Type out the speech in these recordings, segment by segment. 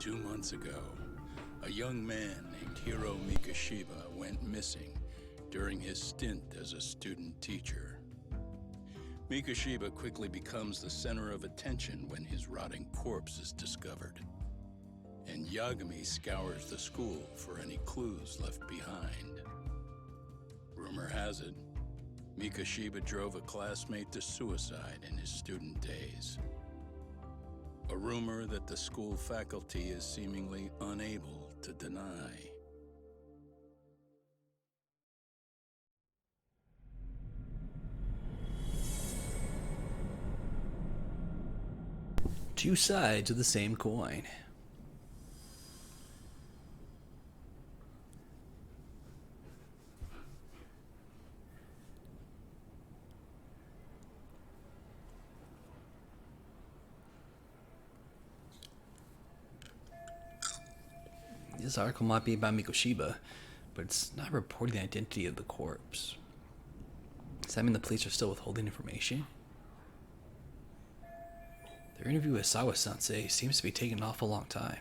2 months ago, a young man named Hiro Mikoshiba went missing during his stint as a student teacher. Mikoshiba quickly becomes the center of attention when his rotting corpse is discovered, and Yagami scours the school for any clues left behind. Rumor has it, Mikoshiba drove a classmate to suicide in his student days. A rumor that the school faculty is seemingly unable to deny. Two sides of the same coin. This article might be about Mikoshiba, but it's not reporting the identity of the corpse. Does that mean the police are still withholding information? Their interview with Sawa-sensei seems to be taking an awful long time.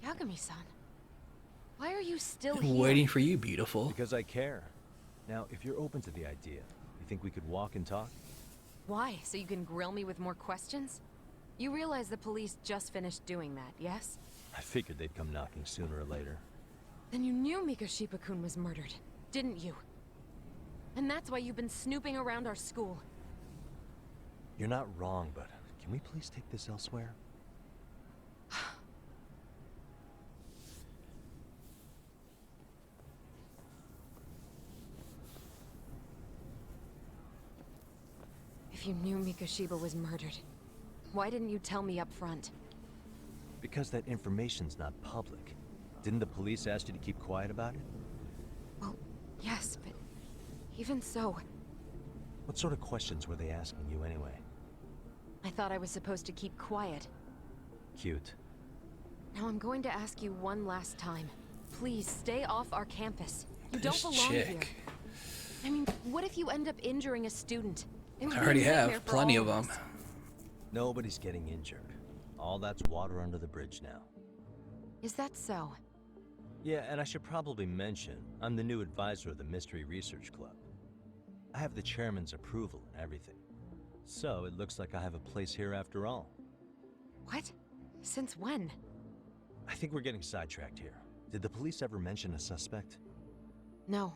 Yagami-san, why are you still here? Waiting for you, beautiful. Because I care. Now, if you're open to the idea, you think we could walk and talk? Why? So you can grill me with more questions? You realize the police just finished doing that, yes? I figured they'd come knocking sooner or later. Then you knew Mikoshiba-kun was murdered, didn't you? And that's why you've been snooping around our school. You're not wrong, but can we please take this elsewhere? If you knew Mikoshiba was murdered, why didn't you tell me up front? Because that information's not public. Didn't the police ask you to keep quiet about it? Well, yes, but even so... What sort of questions were they asking you anyway? I thought I was supposed to keep quiet. Cute. Now I'm going to ask you one last time. Please, stay off our campus. You This don't belong here. chick. I mean, what if you end up injuring a student? It would I be a already nightmare have for plenty all of us. them. Nobody's getting injured. All that's water under the bridge now. Is that so? Yeah, and I should probably mention, I'm the new advisor of the Mystery Research Club. I have the chairman's approval and everything. So it looks like I have a place here after all. What? Since when? I think we're getting sidetracked here. Did the police ever mention a suspect? No.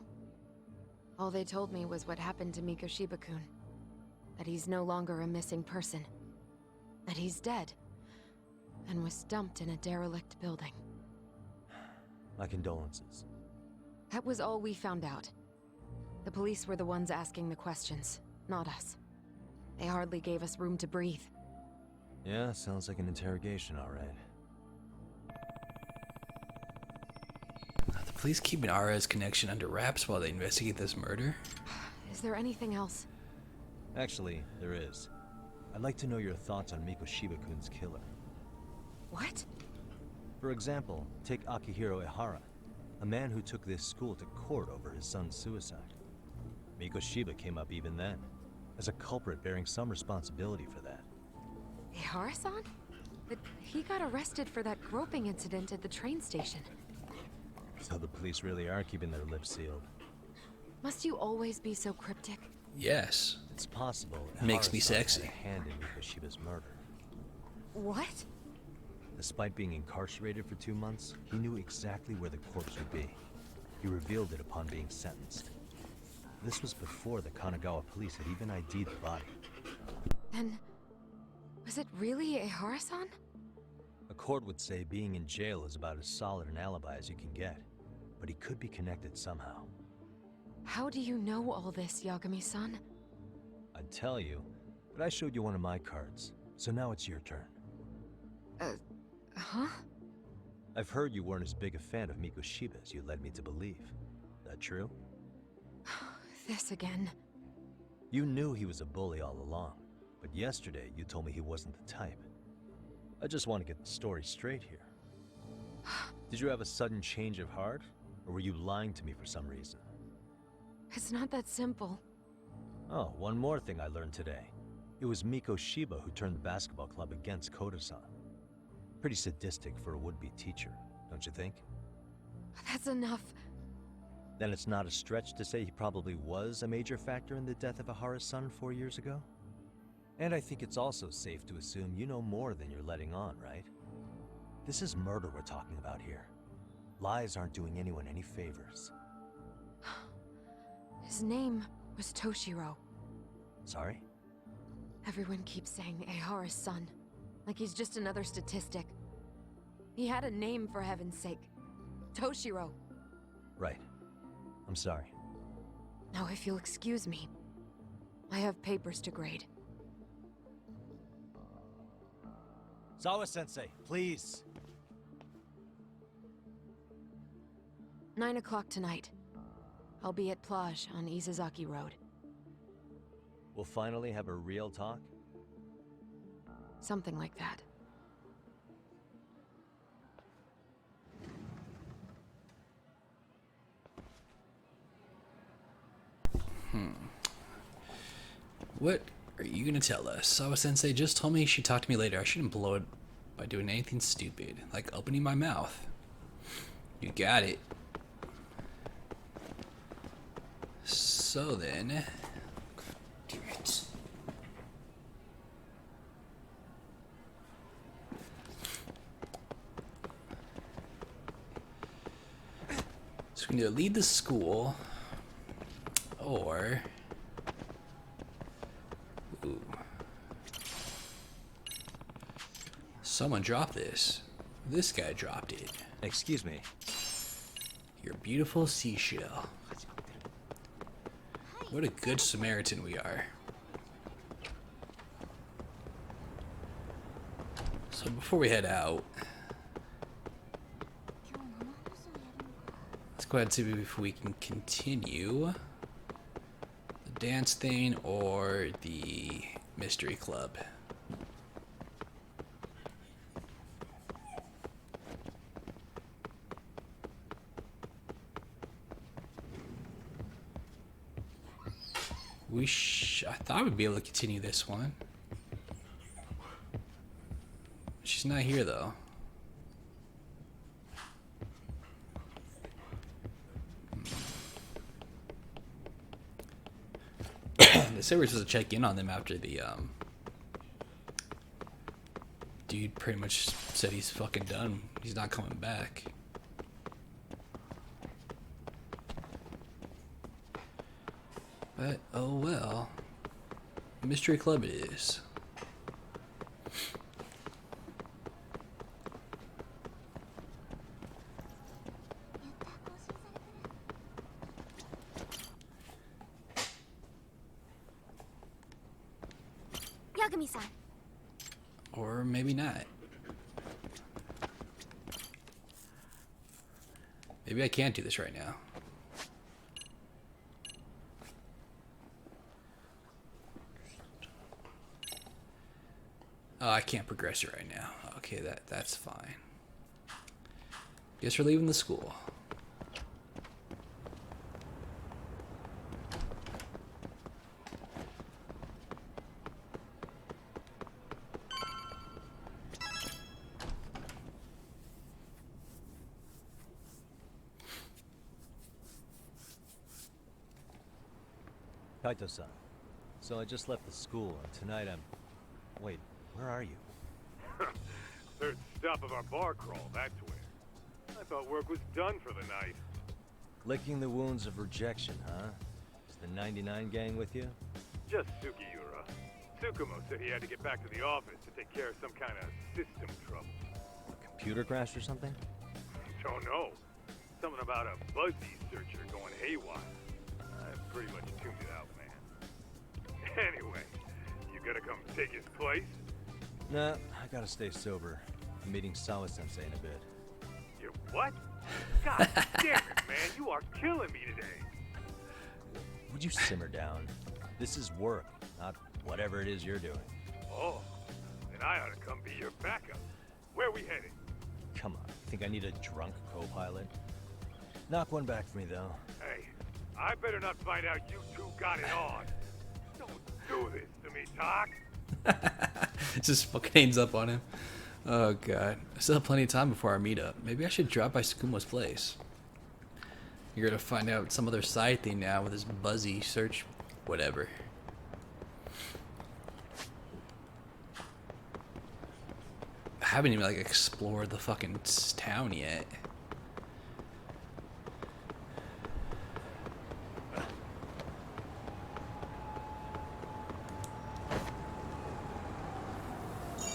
All they told me was what happened to Mikoshiba-kun. That he's no longer a missing person. That he's dead. And was dumped in a derelict building. My condolences. That was all we found out. The police were the ones asking the questions, not us. They hardly gave us room to breathe. Yeah, sounds like an interrogation, all right. The police keeping Ara's connection under wraps while they investigate this murder? Is there anything else? Actually, there is. I'd like to know your thoughts on Mikoshiba-kun's killer. What? For example, take Akihiro Ehara, a man who took this school to court over his son's suicide. Mikoshiba came up even then, as a culprit bearing some responsibility for that. Ehara-san? But he got arrested for that groping incident at the train station. So the police really are keeping their lips sealed. Must you always be so cryptic? Yes. It's possible Makes me Ehara-san sexy. had a hand in Mikoshiba's murder. What? Despite being incarcerated for 2 months, he knew exactly where the corpse would be. He revealed it upon being sentenced. This was before the Kanagawa police had even ID'd the body. Then... was it really Ehara-san? A court would say being in jail is about as solid an alibi as you can get, but he could be connected somehow. How do you know all this, Yagami-san? I'd tell you, but I showed you one of my cards, so now it's your turn. Huh? I've heard you weren't as big a fan of Mikoshiba as you led me to believe. That true? This again. You knew he was a bully all along, but yesterday you told me he wasn't the type. I just want to get the story straight here. Did you have a sudden change of heart? Or were you lying to me for some reason? It's not that simple. Oh, one more thing I learned today. It was Mikoshiba who turned the basketball club against Koda-san. Pretty sadistic for a would-be teacher, don't you think? That's enough. Then it's not a stretch to say he probably was a major factor in the death of Ahara's son 4 years ago? And I think it's also safe to assume you know more than you're letting on, right? This is murder we're talking about here. Lies aren't doing anyone any favors. His name was Toshiro. Sorry? Everyone keeps saying Ehara's son, like he's just another statistic. He had a name, for heaven's sake. Toshiro. Right. I'm sorry. Now, if you'll excuse me, I have papers to grade. Sawa-sensei, please! 9 o'clock tonight. I'll be at Plage on Izazaki Road. We'll finally have a real talk? Something like that. What are you gonna tell us? Sawa-sensei just told me she'd talk to me later. I shouldn't blow it by doing anything stupid, like opening my mouth. You got it. So then... Damn it. So we can either leave the school, or... Ooh. Someone dropped this. This guy dropped it. Excuse me. Your beautiful seashell. What a good Samaritan we are. So before we head out, let's go ahead and see if we can continue the dance thing or the mystery club. I thought we'd be able to continue this one. She's not here though. They said we're supposed to check in on them after the dude pretty much said he's fucking done. He's not coming back. But, oh well. Mystery Club it is. Yagami-san. Or maybe not. Maybe I can't do this right now. Oh, I can't progress it right now. Okay, that's fine. Guess we're leaving the school. Kaito-san. So I just left the school, and tonight I'm... Wait, where are you? Third stop of our bar crawl, that's where. I thought work was done for the night. Licking the wounds of rejection, huh? Is the 99 gang with you? Just Sugiura. Tsukumo said he had to get back to the office to take care of some kind of system trouble. A computer crash or something? Don't know. Something about a Buzzy searcher going haywire. I pretty much tuned it out, man. Anyway, you gonna come take his place? Nah, I gotta stay sober. I'm meeting Sawa-sensei in a bit. You what? God damn it, man. You are killing me today. Would you simmer down? This is work, not whatever it is you're doing. Oh, then I ought to come be your backup. Where we headed? Come on, think I need a drunk co-pilot? Knock one back for me, though. Hey, I better not find out you two got it on. Don't do this to me, Doc. Just fucking hangs up on him. Oh god. I still have plenty of time before our meetup. Maybe I should drop by Tsukumo's place. You're gonna find out some other side thing now with this buzzy search whatever. I haven't even like explored the fucking town yet.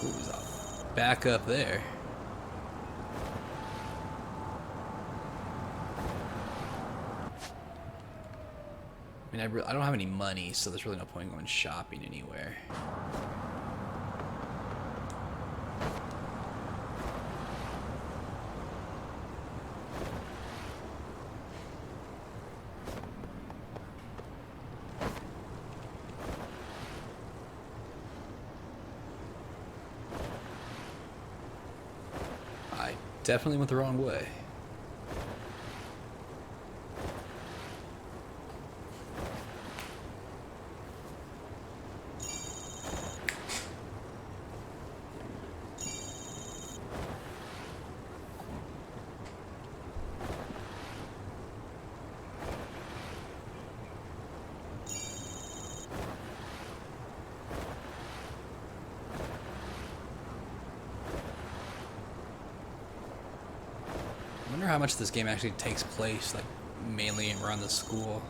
Ooh, he's back up there. I mean, I don't have any money, so there's really no point in going shopping anywhere. I definitely went the wrong way. I wonder how much this game actually takes place, like, mainly around the school.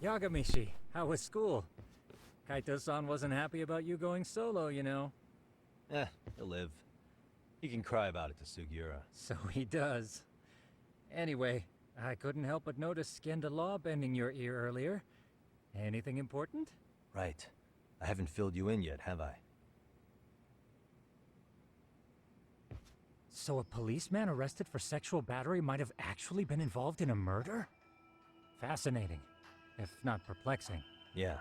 Yagamishi, how was school? Kaito-san wasn't happy about you going solo, you know. He'll live. He can cry about it to Sugiura. So he does. Anyway, I couldn't help but notice Skenda Law bending your ear earlier. Anything important? Right. I haven't filled you in yet, have I? So a policeman arrested for sexual battery might have actually been involved in a murder? Fascinating, if not perplexing. Yeah.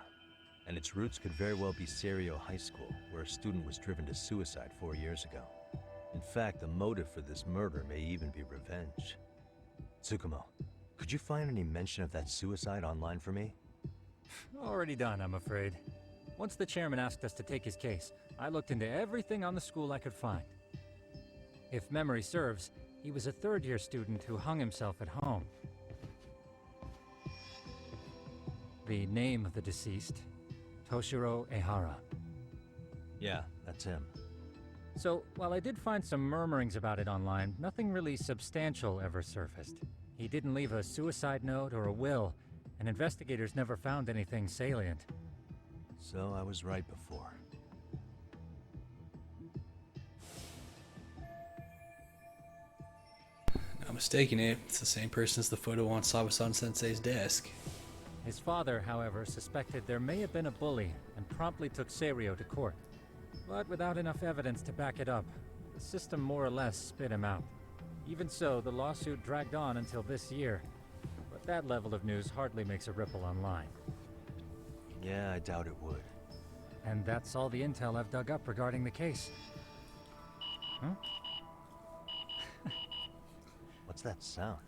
And its roots could very well be Serio High School, where a student was driven to suicide 4 years ago. In fact, the motive for this murder may even be revenge. Tsukumo, could you find any mention of that suicide online for me? Already done, I'm afraid. Once the chairman asked us to take his case, I looked into everything on the school I could find. If memory serves, he was a third-year student who hung himself at home. The name of the deceased, Toshiro Ehara. Yeah, that's him. So, while I did find some murmurings about it online, nothing really substantial ever surfaced. He didn't leave a suicide note or a will, and investigators never found anything salient. So I was right before. Not mistaking it. It's the same person as the photo on Sawa-san Sensei's desk. His father, however, suspected there may have been a bully and promptly took Serio to court. But without enough evidence to back it up, the system more or less spit him out. Even so, the lawsuit dragged on until this year. But that level of news hardly makes a ripple online. Yeah, I doubt it would. And that's all the intel I've dug up regarding the case. Huh? What's that sound?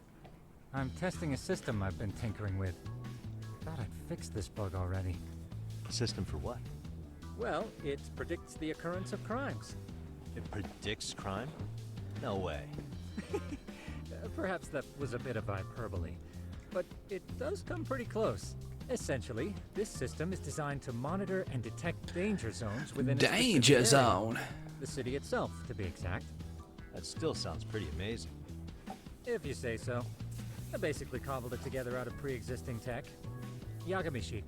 I'm testing a system I've been tinkering with. Thought I'd fixed this bug already. A system for what? Well, it predicts the occurrence of crimes. It predicts crime? No way. Perhaps that was a bit of hyperbole, but it does come pretty close. Essentially, this system is designed to monitor and detect danger zones within a specific Danger area. zone. The city itself, to be exact. That still sounds pretty amazing. If you say so. I basically cobbled it together out of pre-existing tech. Yagamishi,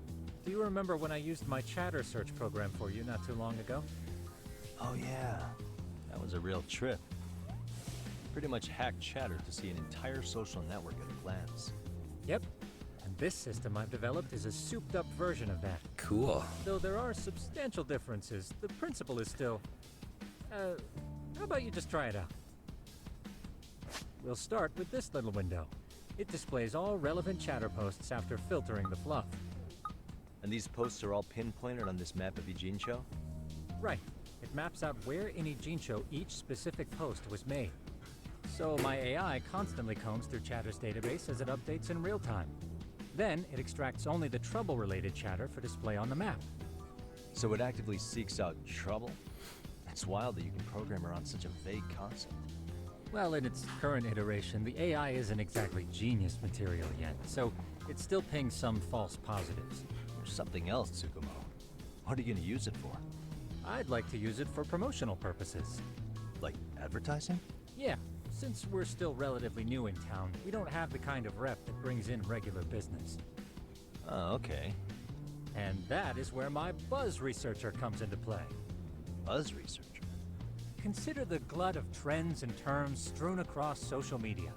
do you remember when I used my chatter search program for you not too long ago? Oh yeah, that was a real trip. Pretty much hacked Chatter to see an entire social network at a glance. Yep. And this system I've developed is a souped-up version of that. Cool. Though there are substantial differences, the principle is still... How about you just try it out? We'll start with this little window. It displays all relevant chatter posts after filtering the fluff. And these posts are all pinpointed on this map of Ijincho? Right. It maps out where in Ijincho each specific post was made. So my AI constantly combs through Chatter's database as it updates in real time. Then it extracts only the trouble-related chatter for display on the map. So it actively seeks out trouble? It's wild that you can program around such a vague concept. Well, in its current iteration, the AI isn't exactly genius material yet, so it's still pings some false positives. There's something else, Tsukumo. What are you gonna use it for? I'd like to use it for promotional purposes. Like advertising? Yeah, since we're still relatively new in town, we don't have the kind of rep that brings in regular business. Oh, okay. And that is where my buzz researcher comes into play. Buzz researcher? Consider the glut of trends and terms strewn across social media.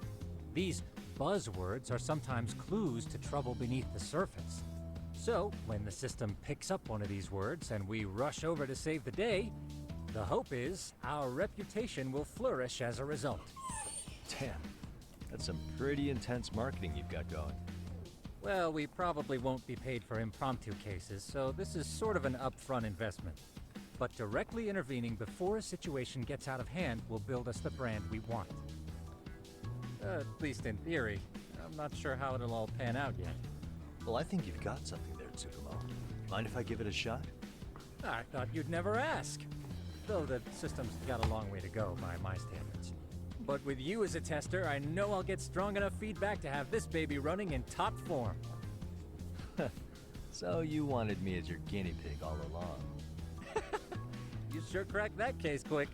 These buzzwords are sometimes clues to trouble beneath the surface. So, when the system picks up one of these words and we rush over to save the day, the hope is our reputation will flourish as a result. Damn, that's some pretty intense marketing you've got going. Well, we probably won't be paid for impromptu cases, so this is sort of an upfront investment. But directly intervening before a situation gets out of hand will build us the brand we want. At least in theory. I'm not sure how it'll all pan out yet. Well, I think you've got something there, Tsukumo. Mind if I give it a shot? I thought you'd never ask. Though the system's got a long way to go by my standards. But with you as a tester, I know I'll get strong enough feedback to have this baby running in top form. So you wanted me as your guinea pig all along. You sure cracked that case quick.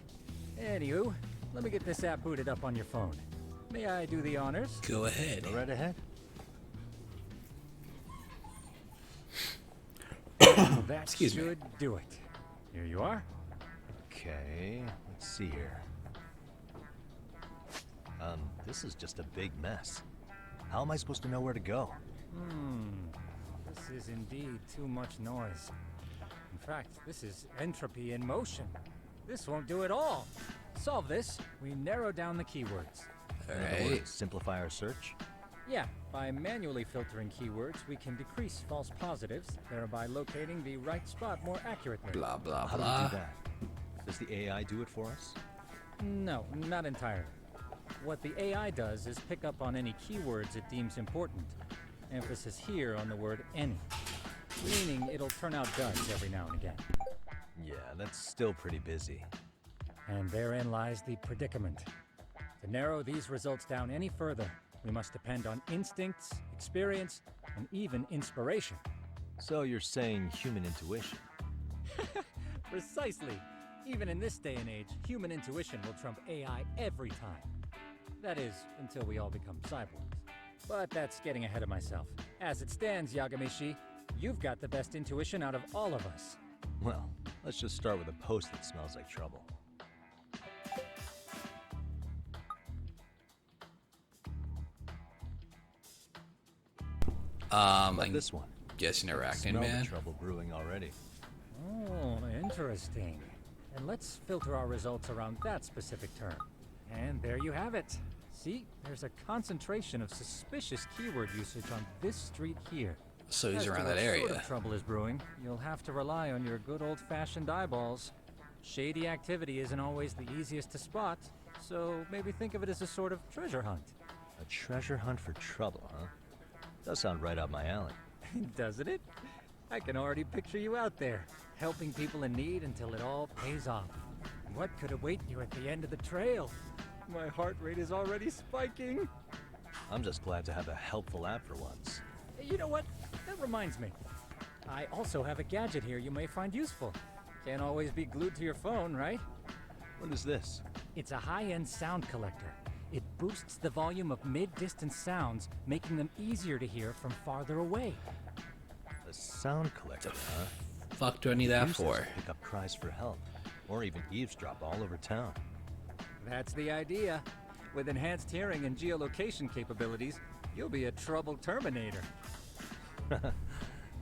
Anywho, let me get this app booted up on your phone. May I do the honors? Go ahead. Go right ahead. That Excuse me. should do it. Here you are. Okay, let's see here. This is just a big mess. How am I supposed to know where to go? This is indeed too much noise. In fact, this is entropy in motion. This won't do it all. To solve this, we narrow down the keywords. In other words, simplify our search? Yeah, by manually filtering keywords, we can decrease false positives, thereby locating the right spot more accurately. Blah, blah, How do we blah. do that? Does the AI do it for us? No, not entirely. What the AI does is pick up on any keywords it deems important. Emphasis here on the word any. Meaning it'll turn out duds every now and again. Yeah, that's still pretty busy. And therein lies the predicament. To narrow these results down any further, we must depend on instincts, experience, and even inspiration. So you're saying human intuition? Precisely. Even in this day and age, human intuition will trump AI every time. That is, until we all become cyborgs. But that's getting ahead of myself. As it stands, Yagamishi, you've got the best intuition out of all of us. Well, let's just start with a post that smells like trouble. Like I'm this one. guessing they're acting, Smell man. the trouble brewing already. Oh, interesting. And let's filter our results around that specific term. And there you have it. See, there's a concentration of suspicious keyword usage on this street here. So he's As to around what that sort area. of trouble is brewing, you'll have to rely on your good old-fashioned eyeballs. Shady activity isn't always the easiest to spot, so maybe think of it as a sort of treasure hunt. A treasure hunt for trouble, huh? Does sound right up my alley. Doesn't it? I can already picture you out there, helping people in need until it all pays off. What could await you at the end of the trail? My heart rate is already spiking. I'm just glad to have a helpful app for once. You know what? That reminds me. I also have a gadget here you may find useful. Can't always be glued to your phone, right? What is this? It's a high-end sound collector. It boosts the volume of mid-distance sounds, making them easier to hear from farther away. A sound collector, huh? Fuck do I need that Use this for? to pick up cries for help, or even eavesdrop all over town. That's the idea. With enhanced hearing and geolocation capabilities, you'll be a trouble terminator.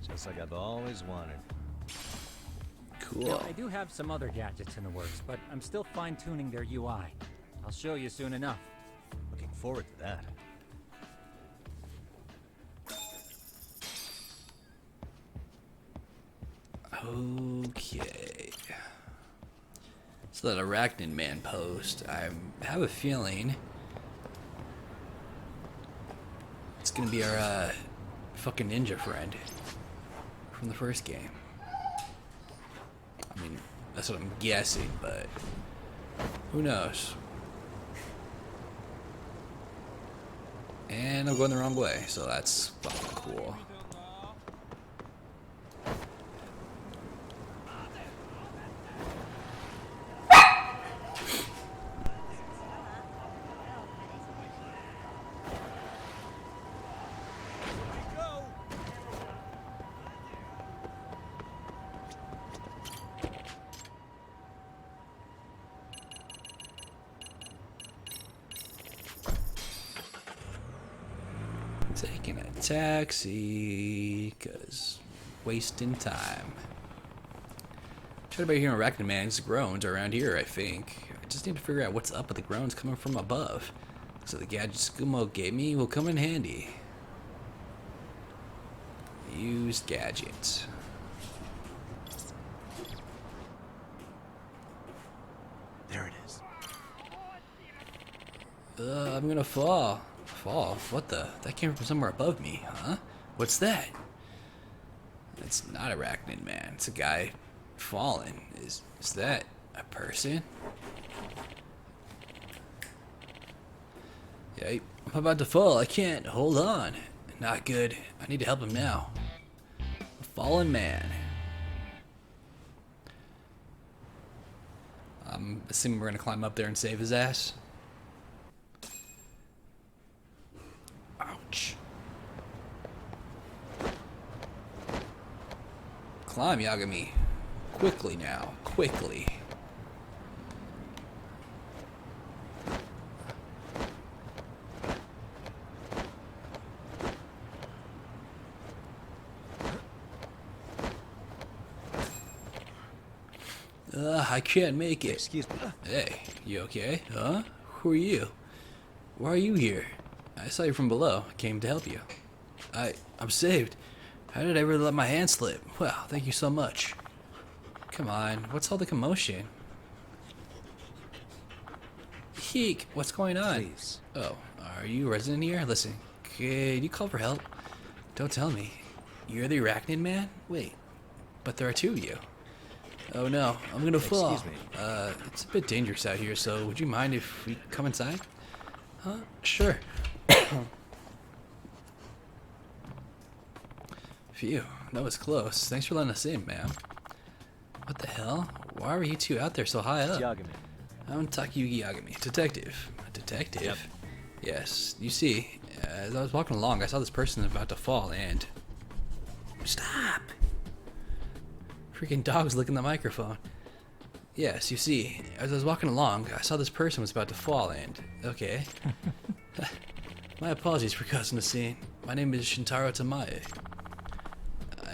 Just like I've always wanted. Cool. Now, I do have some other gadgets in the works, but I'm still fine-tuning their UI. I'll show you soon enough. Looking forward to that. Okay. So that Arachnid Man post, I have a feeling it's gonna be our fucking ninja friend from the first game. I mean, that's what I'm guessing, but who knows? And I'm going the wrong way, so that's fucking cool. Taking a taxi, cause wasting time. Tried about hearing Arachnid Man's groans around here, I think. I just need to figure out what's up with the groans coming from above. So the gadget Skumo gave me will come in handy. Use gadget. There it is. I'm gonna fall. Fall? What the? That came from somewhere above me, huh? What's that? It's not Arachnid Man. It's a guy falling. Is that a person? Yeah, I'm about to fall. I can't. Hold on. Not good. I need to help him now. A fallen man. I'm assuming we're gonna climb up there and save his ass. Ouch. Climb, Yagami. Quickly now. Quickly. I can't make it. Excuse me. Hey, you okay? Huh? Who are you? Why are you here? I saw you from below. I came to help you. I'm saved. How did I really let my hand slip? Well, thank you so much. Come on, what's all the commotion? Heek, what's going on? Please. Oh, are you a resident here? Listen, could you call for help? Don't tell me. You're the Arachnid Man? Wait, but there are two of you. Oh no, I'm gonna fall. Excuse me. It's a bit dangerous out here, so would you mind if we come inside? Huh? Sure. Phew, that was close. Thanks for letting us in, ma'am. What the hell? Why were you two out there so high up? Yagami. I'm Takayuki Yagami, detective. A detective? Yep. Yes, you see, as I was walking along, I saw this person about to fall and... Stop! Freaking dog's licking the microphone. Yes, you see, as I was walking along, I saw this person was about to fall and... Okay. My apologies for causing the scene. My name is Shintaro Tamae.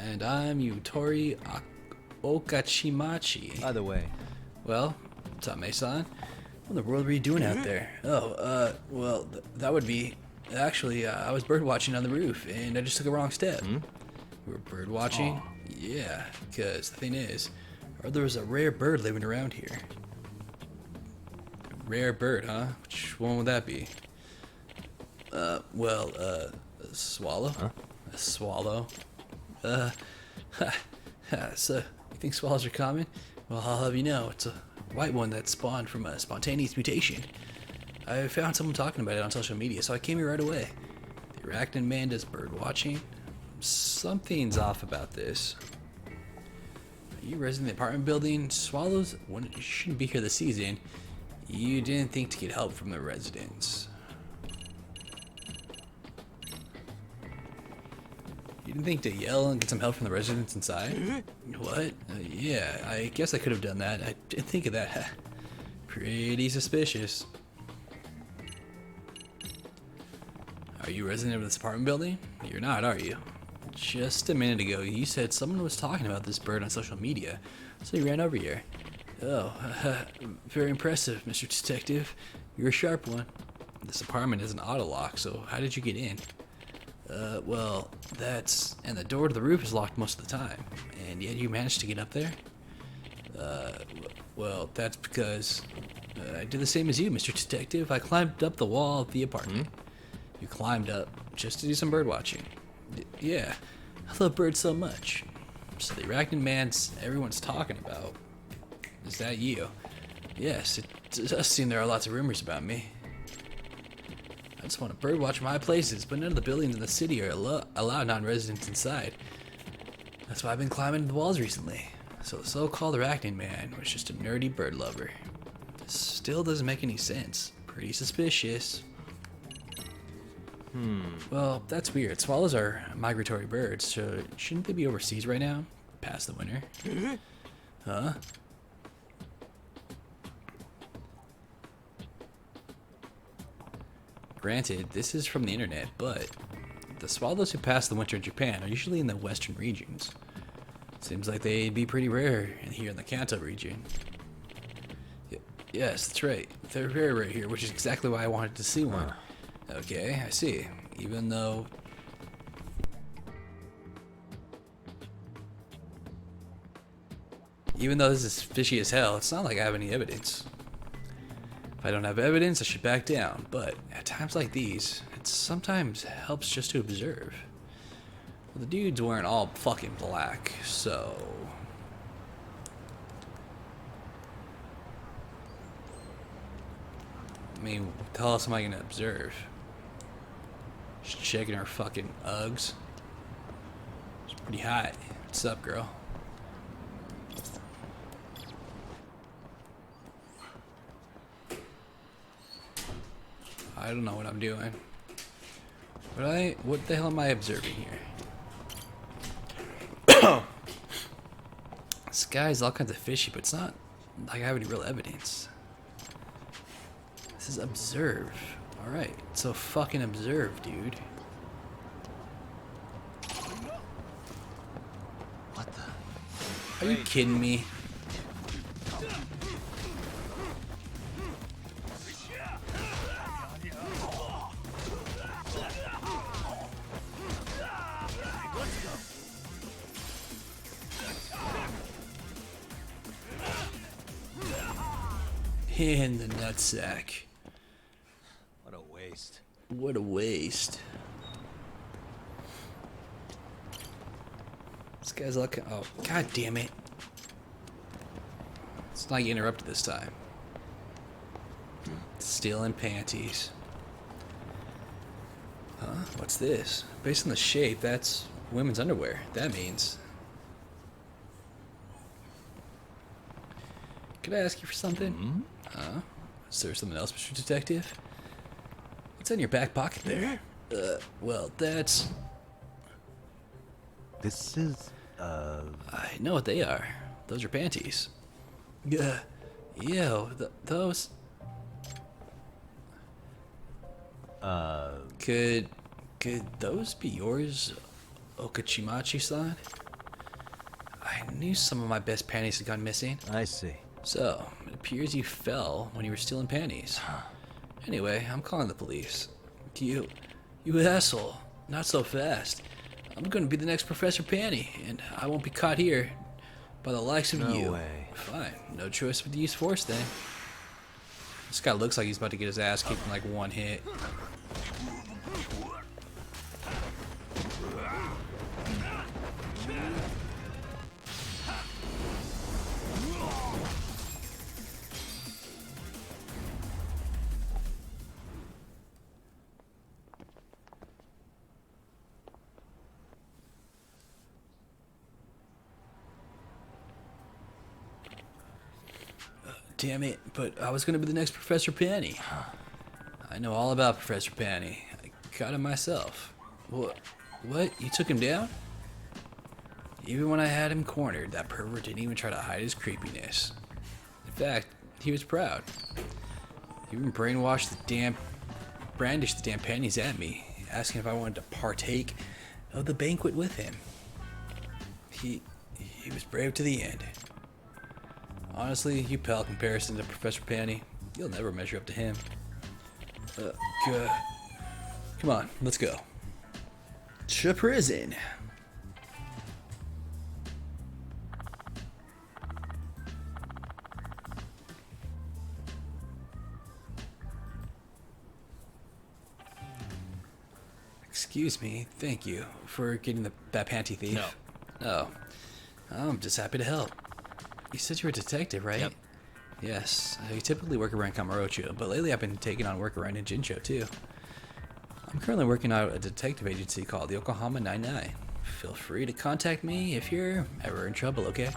And I'm Yutori Okachimachi. Either way, Well, Tame-san, what in the world were you doing out there? Oh, well, that would be... Actually, I was bird watching on the roof, and I just took a wrong step. You were bird watching? Yeah, because the thing is, there was a rare bird living around here. Rare bird, huh? Which one would that be? A swallow? Huh? A swallow? So, you think swallows are common? Well, I'll have you know, it's a white one that spawned from a spontaneous mutation. I found someone talking about it on social media, so I came here right away. The Arachnid Man does bird watching? Something's off about this. Are you resident in the apartment building? Swallows shouldn't be here this season. You didn't think to get help from the residents. You didn't think to yell and get some help from the residents inside? What? Yeah, I guess I could have done that. I didn't think of that. Pretty suspicious. Are you a resident of this apartment building? You're not, are you? Just a minute ago, you said someone was talking about this bird on social media. So you ran over here. Oh, very impressive, Mr. Detective. You're a sharp one. This apartment is an auto lock, so how did you get in? Well, that's... And the door to the roof is locked most of the time. And yet you managed to get up there? Well, that's because... I did the same as you, Mr. Detective. I climbed up the wall of the apartment. You climbed up just to do some bird watching. Yeah, I love birds so much. So the arachnid man's everyone's talking about. Is that you? Yes, it does seem there are lots of rumors about me. I just want to birdwatch my places, but none of the buildings in the city are allow non-residents inside. That's why I've been climbing the walls recently. So the so-called arachnid man was just a nerdy bird lover. This still doesn't make any sense. Pretty suspicious. Well, that's weird. Swallows are migratory birds, so shouldn't they be overseas right now? Past the winter? Huh? Granted, this is from the internet, but the swallows who pass the winter in Japan are usually in the western regions. Seems like they'd be pretty rare here in the Kanto region. Yes, that's right. They're very rare here, which is exactly why I wanted to see one. Okay, I see. Even though this is fishy as hell, it's not like I have any evidence. If I don't have evidence, I should back down. But at times like these, it sometimes helps just to observe. Well, the dude's wearing all fucking black, so... I mean, what the hell else am I gonna observe? Just checking her fucking Uggs. It's pretty hot. What's up, girl? I don't know what I'm doing. What the hell am I observing here? This guy's all kinds of fishy, but it's not like I have any real evidence. This is observe. Alright, so fucking observe, dude. What the? Are you kidding me? In the nutsack. What a waste. What a waste. This guy's looking. Oh, god damn it. It's not getting interrupted this time. Stealing panties. Huh? What's this? Based on the shape, that's women's underwear. That means. Could I ask you for something? Is there something else, Mr. Detective? What's in your back pocket there? Well, that's... This is, I know what they are. Those are panties. Those... Could those be yours, Okachimachi-san? I knew some of my best panties had gone missing. I see. So, it appears you fell when you were stealing panties. Anyway, I'm calling the police. You asshole. Not so fast. I'm gonna be the next Professor Panty, and I won't be caught here by the likes of you. No way. Fine. No choice but to use force then. This guy looks like he's about to get his ass kicked in like one hit. Damn it, but I was gonna be the next Professor Panty. I know all about Professor Panty. I got him myself. What? You took him down? Even when I had him cornered, that pervert didn't even try to hide his creepiness. In fact, he was proud. He even brandished the damn panties at me, asking if I wanted to partake of the banquet with him. He was brave to the end. Honestly, you pale in comparison to Professor Panty. You'll never measure up to him. God. Come on, let's go. To prison. Excuse me, thank you for getting that panty thief. No. Oh, I'm just happy to help. You said you were a detective, right? Yep. Yes, I typically work around Kamurocho, but lately I've been taking on work around Jincho too. I'm currently working out at a detective agency called Yokohama 99. Feel free to contact me if you're ever in trouble, okay?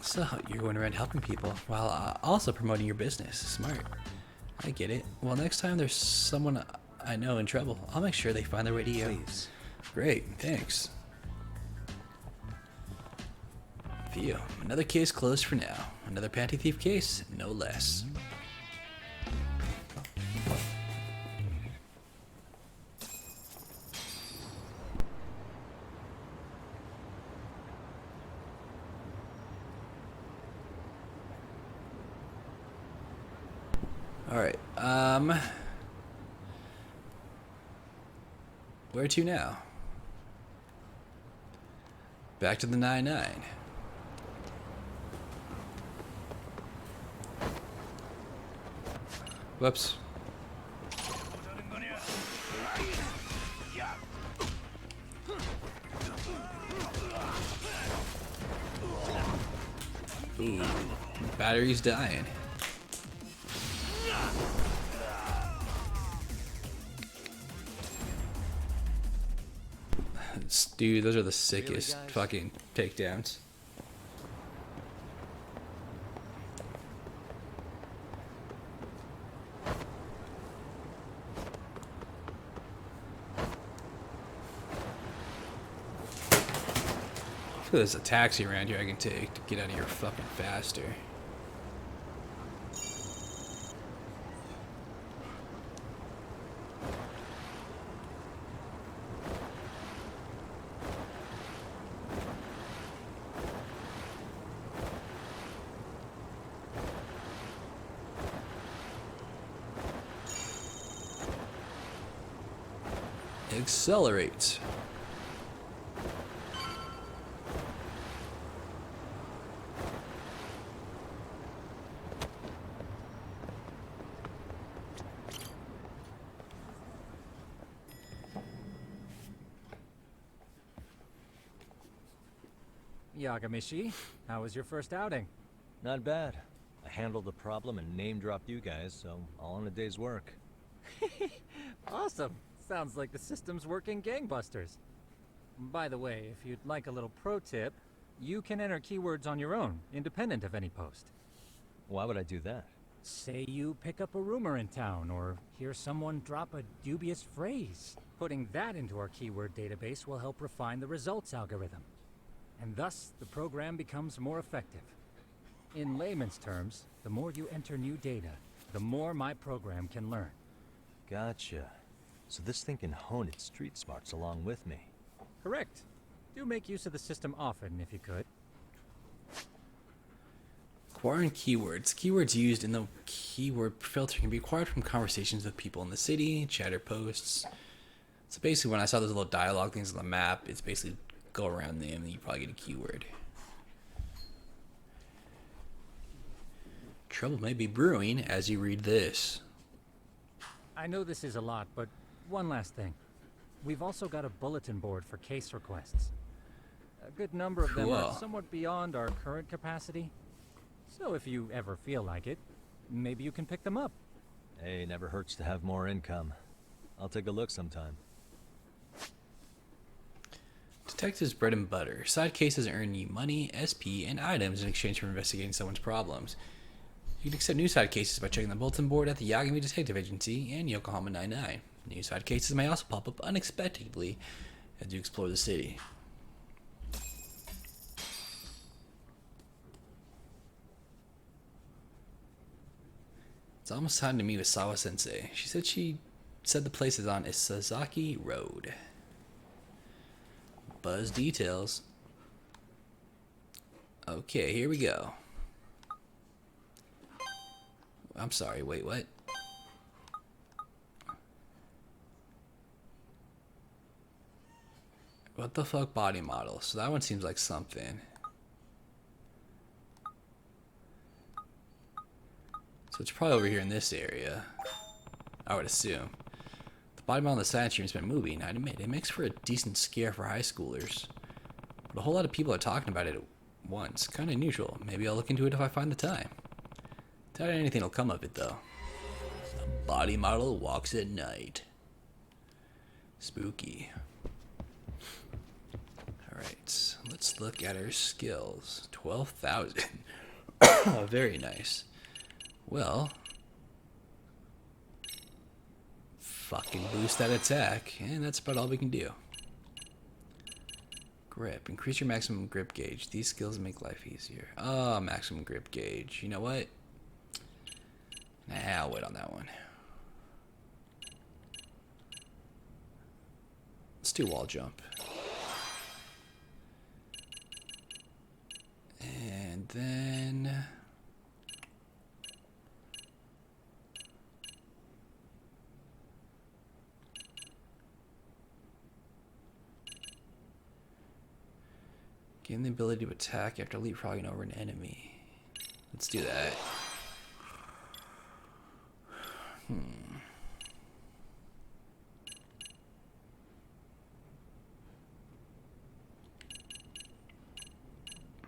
So, you're going around helping people while also promoting your business. Smart. I get it. Well, next time there's someone I know in trouble, I'll make sure they find their way to you. Please. Great, thanks. Phew, another case closed for now. Another panty thief case, no less. Alright, where to now? Back to the 9-9. Whoops. Ooh, battery's dying. Dude, those are the sickest Really, guys? fucking takedowns. I feel there's a taxi around here I can take to get out of here fucking faster. Accelerate. Yagamishi, how was your first outing? Not bad. I handled the problem and name-dropped you guys, so all in a day's work. Awesome. Sounds like the system's working gangbusters. By the way, if you'd like a little pro tip, you can enter keywords on your own, independent of any post. Why would I do that? Say you pick up a rumor in town, or hear someone drop a dubious phrase. Putting that into our keyword database will help refine the results algorithm. And thus, the program becomes more effective. In layman's terms, the more you enter new data, the more my program can learn. Gotcha. So this thing can hone its street smarts along with me. Correct. Do make use of the system often, if you could. Acquiring keywords. Keywords used in the keyword filter can be acquired from conversations with people in the city, chatter posts. So basically when I saw those little dialogue things on the map, it's basically go around them and you probably get a keyword. Trouble may be brewing as you read this. I know this is a lot, but one last thing. We've also got a bulletin board for case requests. A good number of them are Cool. somewhat beyond our current capacity. So if you ever feel like it, maybe you can pick them up. Hey, never hurts to have more income. I'll take a look sometime. Detective's bread and butter. Side cases earn you money, SP, and items in exchange for investigating someone's problems. You can accept new side cases by checking the bulletin board at the Yagami Detective Agency and Yokohama 99. New side cases may also pop up unexpectedly as you explore the city. It's almost time to meet with Sawa-sensei. She said the place is on Isazaki Road. Buzz details. Okay, here we go. I'm sorry, wait, what? What the fuck body model? So that one seems like something. So it's probably over here in this area, I would assume. The body model in the science room has been moving. I admit, it makes for a decent scare for high schoolers. But a whole lot of people are talking about it at once. Kind of unusual. Maybe I'll look into it if I find the time. Doubt anything will come of it, though. A body model walks at night. Spooky. Alright, let's look at her skills. 12,000. Very nice. Well, fucking boost that attack, and that's about all we can do. Grip. Increase your maximum grip gauge. These skills make life easier. Oh, maximum grip gauge. You know what? Nah, I'll wait on that one. Let's do wall jump. And then... gain the ability to attack after leapfrogging over an enemy. Let's do that.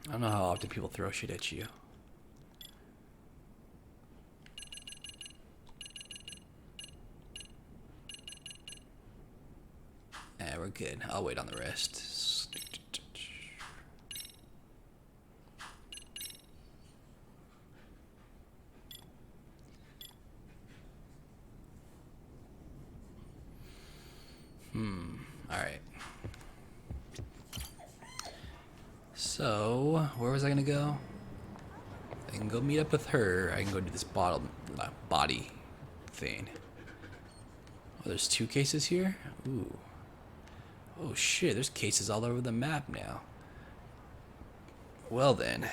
I don't know how often people throw shit at you. Yeah, we're good. I'll wait on the rest. Alright. So, where was I gonna go? I can go meet up with her. I can go do this body thing. Oh, there's 2 cases here? Ooh. Oh shit, there's cases all over the map now. Well then.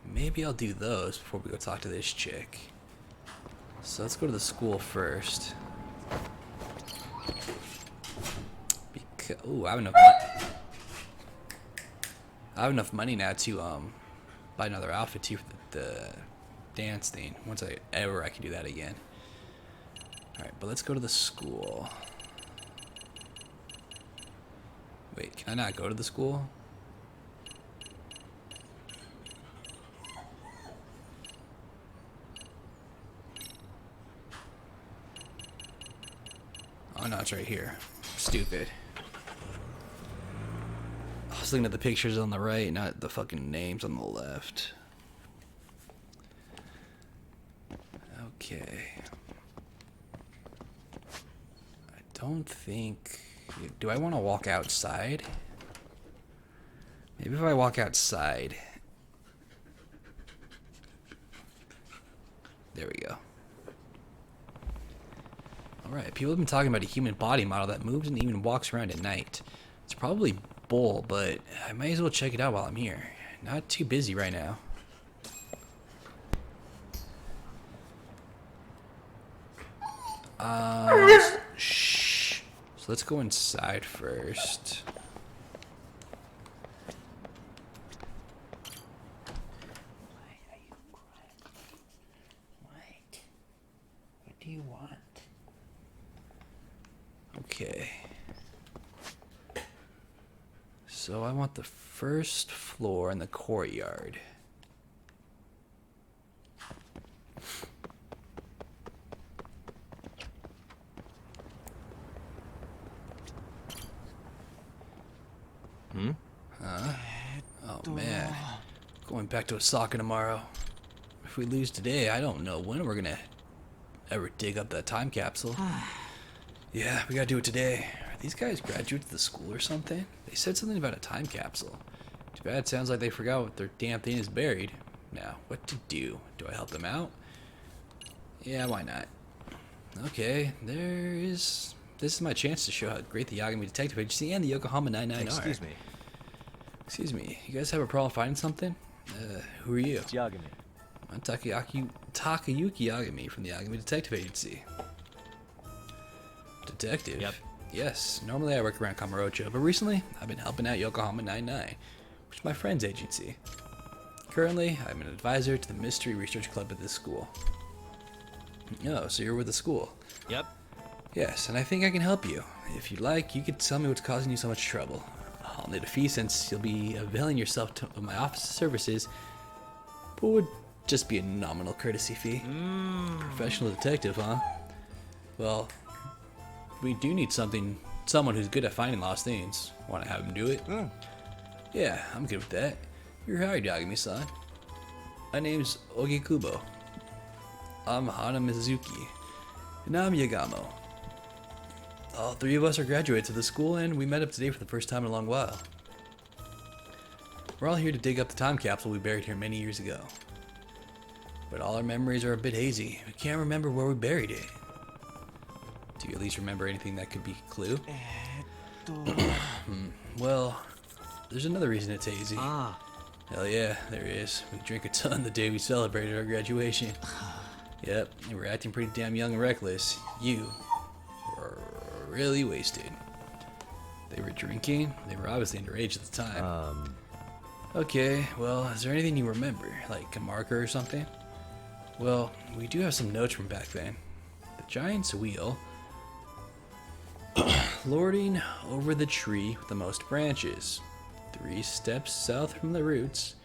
Maybe I'll do those before we go talk to this chick. So let's go to the school first. Ooh, I have enough money. I have enough money now to buy another outfit too for the dance thing. Once I can do that again. All right, but let's go to the school. Wait, can I not go to the school? Oh no, it's right here. Stupid. I was looking at the pictures on the right, not the fucking names on the left. Okay. I don't think... Do I want to walk outside? Maybe if I walk outside... There we go. Alright, people have been talking about a human body model that moves and even walks around at night. It's probably bull, but I might as well check it out while I'm here. Not too busy right now. Shh. So let's go inside first. Why are you crying? What? What do you want? Okay. So I want the first floor in the courtyard. Huh? Oh man. Going back to Osaka tomorrow. If we lose today, I don't know when we're gonna ever dig up that time capsule. Yeah, we gotta do it today. Are these guys graduates of the school or something? They said something about a time capsule. Too bad, sounds like they forgot what their damn thing is buried. Now, what to do? Do I help them out? Yeah, why not? Okay, this is my chance to show how great the Yagami Detective Agency and the Yokohama 99 are. Excuse me. Excuse me, you guys have a problem finding something? Who are you? It's Yagami. I'm Takayuki Yagami from the Yagami Detective Agency. Detective? Yep. Yes, normally I work around Kamurocho, but recently I've been helping out Yokohama 99, which is my friend's agency. Currently, I'm an advisor to the Mystery Research Club at this school. Oh, so you're with the school? Yep. Yes, and I think I can help you. If you'd like, you could tell me what's causing you so much trouble. I'll need a fee since you'll be availing yourself of my office services, but would just be a nominal courtesy fee. Professional detective, huh? Well, we do need someone who's good at finding lost things. Want to have him do it? Yeah, I'm good with that. You're hired, Yagami-san. My name's Ogikubo. I'm Hana Mizuki. And I'm Yagamo. All three of us are graduates of the school, and we met up today for the first time in a long while. We're all here to dig up the time capsule we buried here many years ago. But all our memories are a bit hazy. We can't remember where we buried it. Do you at least remember anything that could be a clue? Well, there's another reason it's hazy. Hell yeah, there is. We drank a ton the day we celebrated our graduation. Yep, and we're acting pretty damn young and reckless. You were really wasted. They were drinking? They were obviously underage at the time. Okay, well, is there anything you remember? Like a marker or something? Well, we do have some notes from back then. The giant's wheel lording over the tree with the most branches. 3 steps south from the roots.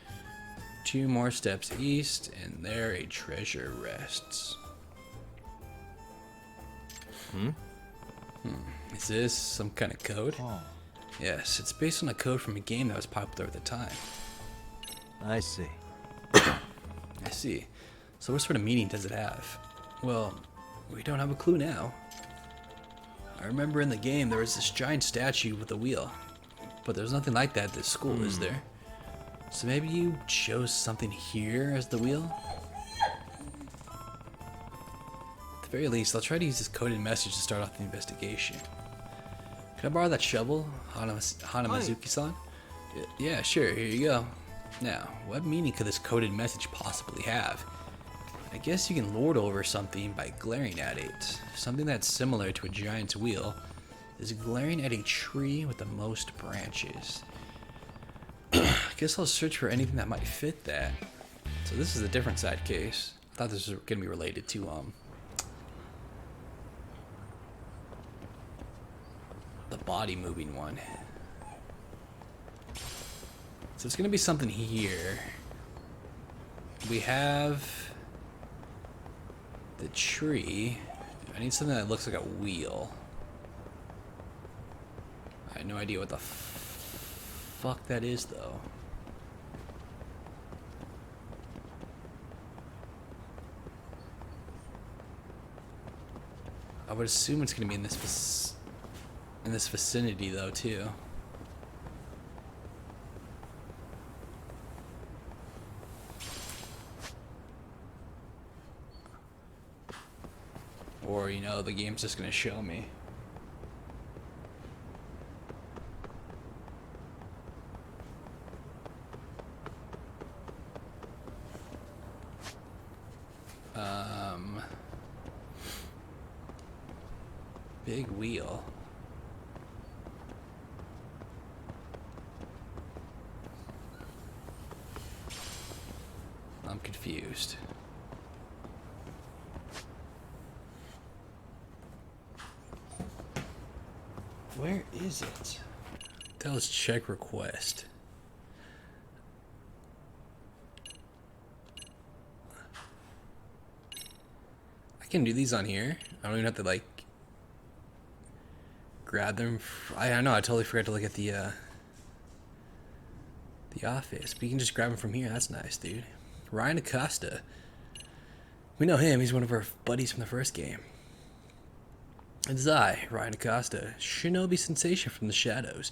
2 more steps east, and there a treasure rests. Is this some kind of code? Yes, it's based on a code from a game that was popular at the time. I see. I see. So what sort of meaning does it have? Well, we don't have a clue now. I remember in the game there was this giant statue with a wheel, but there's nothing like that at this school, is there? So maybe you chose something here as the wheel? At the very least, I'll try to use this coded message to start off the investigation. Can I borrow that shovel, Hana Mizuki-san? Yeah, sure, here you go. Now, what meaning could this coded message possibly have? I guess you can lord over something by glaring at it. Something that's similar to a giant's wheel is glaring at a tree with the most branches. I guess I'll search for anything that might fit that. So this is a different side case. I thought this was gonna be related to the body moving one. So it's gonna be something here. We have the tree. I need something that looks like a wheel. I have no idea what the fuck that is, though. I would assume it's gonna be in this vicinity, though, too. Or, you know, the game's just gonna show me. Big wheel. I'm confused. Where is it? Tell us check request. I can do these on here. I don't even have to like grab them. I don't know. I totally forgot to look at the office. But you can just grab them from here. That's nice, dude. Ryan Acosta. We know him. He's one of our buddies from the first game. It's I, Ryan Acosta, Shinobi Sensation from the Shadows.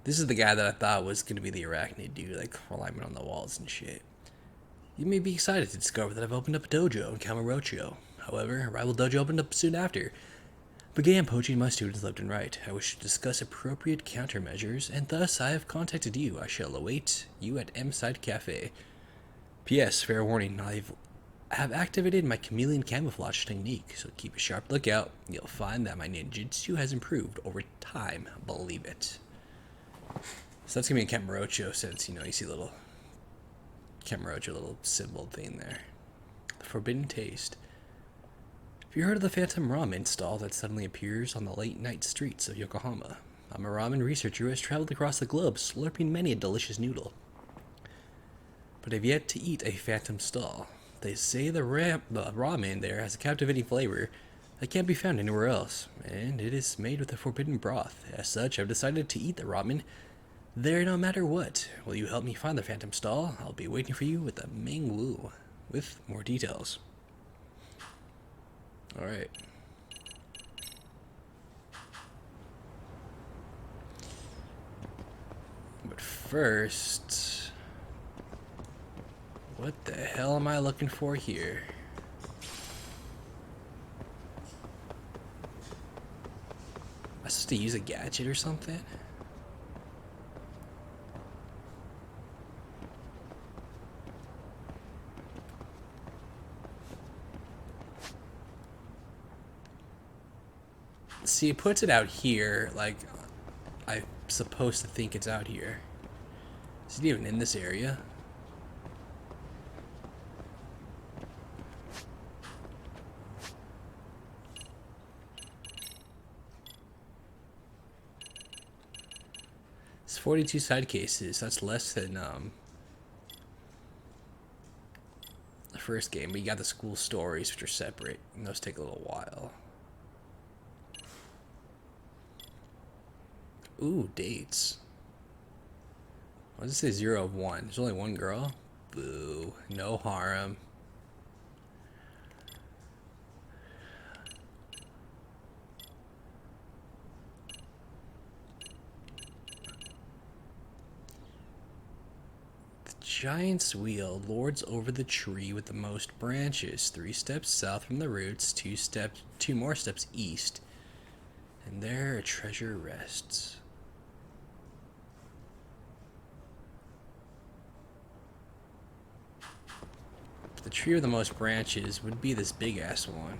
This is the guy that I thought was going to be the arachnid dude, like alignment on the walls and shit. You may be excited to discover that I've opened up a dojo in Kamurocho. However, a rival dojo opened up soon after. began poaching my students left and right. I wish to discuss appropriate countermeasures, and thus I have contacted you. I shall await you at M-Side Cafe. P.S. Fair warning, I have activated my chameleon camouflage technique, so keep a sharp lookout. You'll find that my ninjutsu has improved over time. Believe it. So that's gonna be a Kamurocho, since, you know, you see a little Kamurocho, little symbol thing there. The forbidden taste. Have you heard of the phantom ramen stall that suddenly appears on the late night streets of Yokohama? I'm a ramen researcher who has traveled across the globe, slurping many a delicious noodle. But I've yet to eat a phantom stall. They say the ramen there has a captivating flavor that can't be found anywhere else, and it is made with a forbidden broth. As such, I've decided to eat the ramen there no matter what. Will you help me find the phantom stall? I'll be waiting for you with the Ming-Wu, with more details. Alright. But first, what the hell am I looking for here? Am I supposed to use a gadget or something? See, it puts it out here, like, I'm supposed to think it's out here. Is it even in this area? It's 42 side cases. That's less than, the first game. But you got the school stories, which are separate, and those take a little while. Ooh, dates. Why does it say 0 of 1? There's only one girl? Boo. No harem. The giant's wheel lords over the tree with the most branches. 3 steps south from the roots, 2 more steps east. And there a treasure rests. The tree with the most branches would be this big ass one.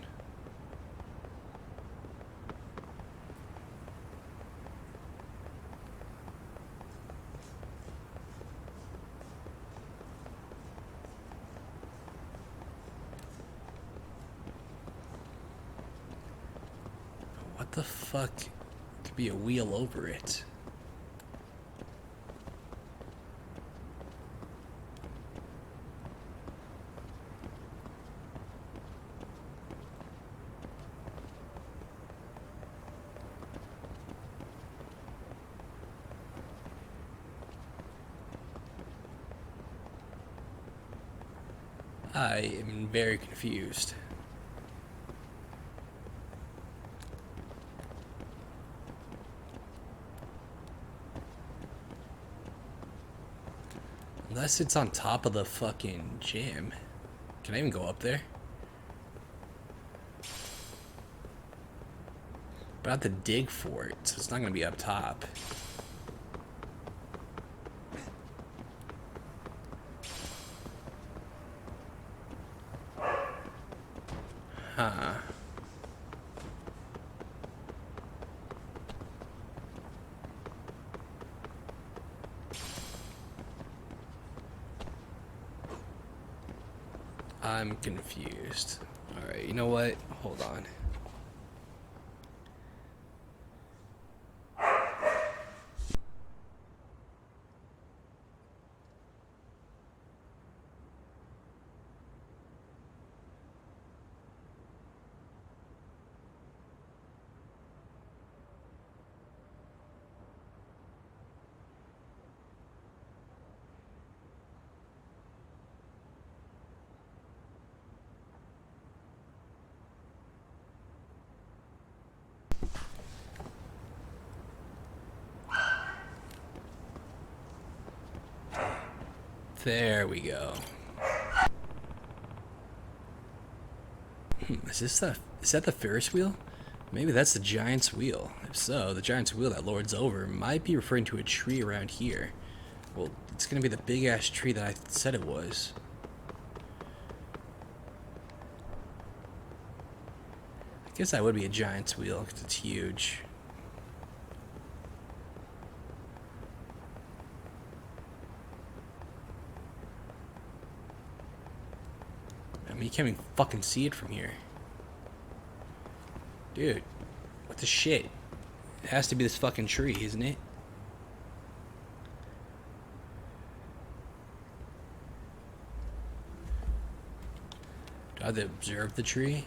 What the fuck could be a wheel over it? I am very confused. Unless it's on top of the fucking gym. Can I even go up there? But I have to dig for it, so it's not gonna be up top. Huh. I'm confused. Alright, you know what? Hold on. There we go. Is that the Ferris wheel? Maybe that's the giant's wheel. If so, the giant's wheel that lords over might be referring to a tree around here. Well, it's gonna be the big ass tree that I said it was. I guess that would be a giant's wheel because it's huge. I mean, you can't even fucking see it from here. Dude, what the shit? It has to be this fucking tree, isn't it? Do I have to observe the tree?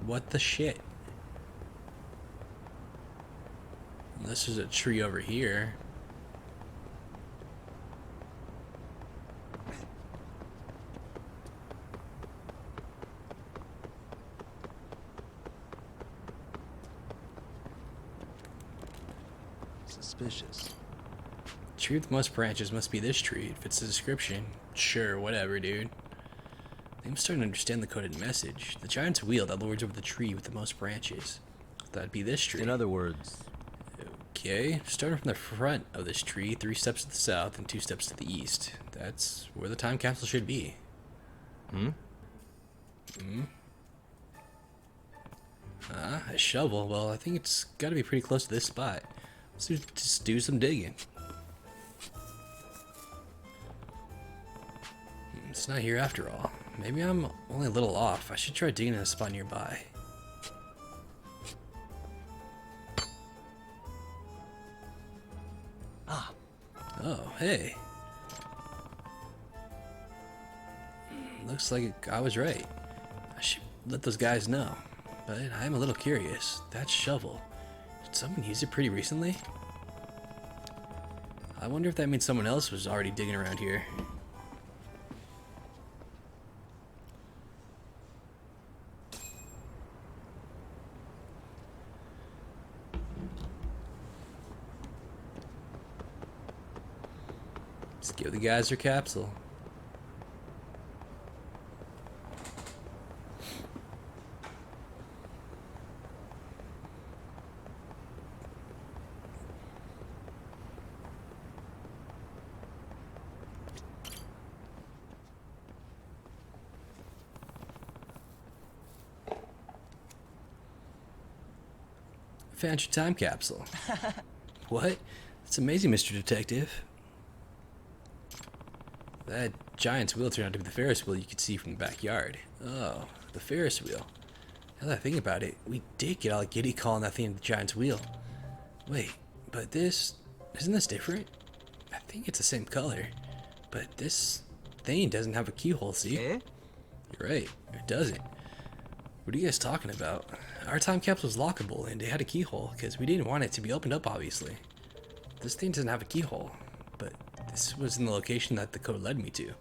What the shit? This is a tree over here. Suspicious. Tree with most branches must be this tree. If it's the description, sure, whatever, dude. I'm starting to understand the coded message. The giant's wheel that lords over the tree with the most branches. That'd be this tree. In other words, Okay, starting from the front of this tree, 3 steps to the south and 2 steps to the east. That's where the time capsule should be. A shovel? Well, I think it's gotta be pretty close to this spot. Just do some digging. It's not here after all. Maybe I'm only a little off. I should try digging in a spot nearby. Oh, hey. Looks like I was right. I should let those guys know. But I'm a little curious. That shovel. Did someone use it pretty recently? I wonder if that means someone else was already digging around here. Let's give the guys their capsule. Found your time capsule. What? That's amazing, Mr. Detective. That giant's wheel turned out to be the Ferris wheel you could see from the backyard. Oh, the Ferris wheel. Now that I think about it, we did get all giddy calling that thing the giant's wheel. Wait, but this... isn't this different? I think it's the same color. But this thing doesn't have a keyhole, see? Eh? You're right, it doesn't. What are you guys talking about? Our time capsule was lockable and it had a keyhole because we didn't want it to be opened up, obviously. This thing doesn't have a keyhole, but this was in the location that the code led me to.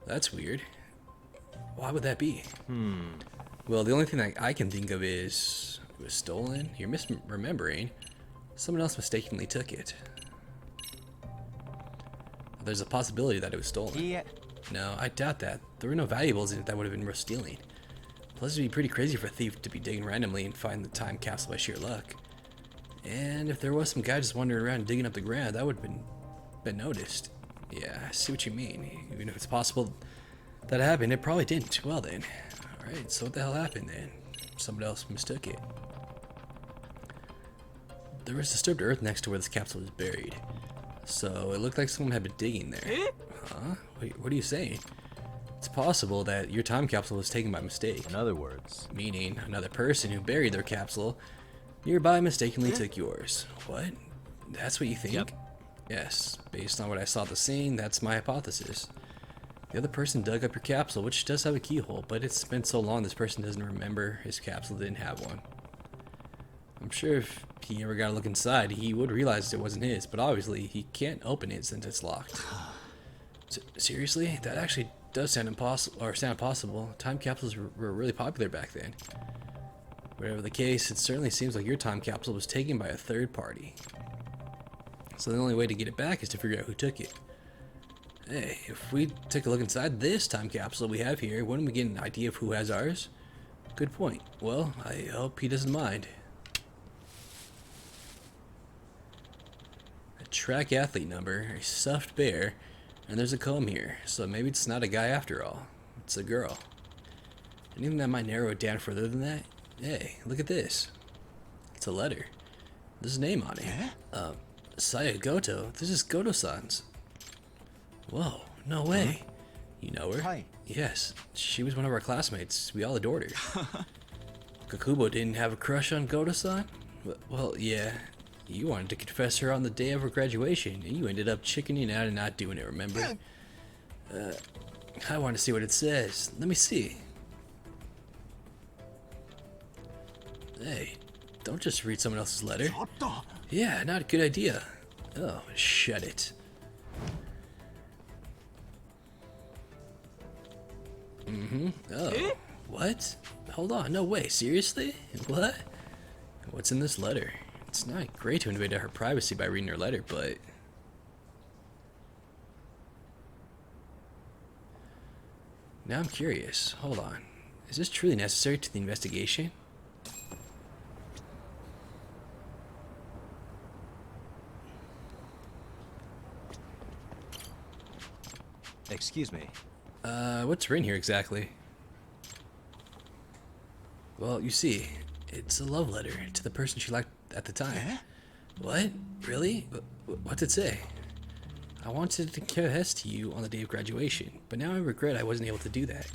That's weird. Why would that be? Well, the only thing that I can think of is it was stolen. You're misremembering. Someone else mistakenly took it. There's a possibility that it was stolen. Yeah. No, I doubt that. There were no valuables in it that would have been worth stealing. Plus, it'd be pretty crazy for a thief to be digging randomly and find the time capsule by sheer luck. And if there was some guy just wandering around digging up the ground, that would have been noticed. Yeah, I see what you mean. Even if it's possible that happened, it probably didn't. Well then. Alright, so what the hell happened then? Someone else mistook it. There was disturbed earth next to where this capsule was buried. So it looked like someone had been digging there. Huh? Wait, what are you saying? It's possible that your time capsule was taken by mistake. in other words, Meaning, another person who buried their capsule nearby mistakenly took yours. What? That's what you think? Yep. Yes, based on what I saw at the scene, that's my hypothesis. The other person dug up your capsule, which does have a keyhole, but it's been so long this person doesn't remember his capsule didn't have one. I'm sure if he ever got a look inside, he would realize it wasn't his, but obviously he can't open it since it's locked. Seriously? That actually does sound impossible, or sound possible. Time capsules were really popular back then. Whatever the case, it certainly seems like your time capsule was taken by a third party. So the only way to get it back is to figure out who took it. Hey, if we take a look inside this time capsule we have here, wouldn't we get an idea of who has ours? Good point. Well, I hope he doesn't mind. A track athlete number, a stuffed bear, and there's a comb here, so maybe it's not a guy after all. It's a girl. Anything that might narrow it down further than that? Hey, look at this. It's a letter. There's a name on it. Saya Goto. This is Goto-san's. Whoa, no way. You know her? Hi. Yes, she was one of our classmates. We all adored her. Kakubo didn't have a crush on Goto-san? Well, yeah. You wanted to confess her on the day of her graduation, and you ended up chickening out and not doing it, remember? I want to see what it says. Let me see. Hey, don't just read someone else's letter. Yeah, not a good idea. Oh, shut it. Oh, what? Hold on, no way, seriously? What? What's in this letter? It's not great to invade her privacy by reading her letter, but... Now I'm curious. Hold on. Is this truly necessary to the investigation? Excuse me. What's written here exactly? Well, you see, it's a love letter to the person she liked at the time. What? Really? What's it say? I wanted to confess to you on the day of graduation, but now I regret I wasn't able to do that.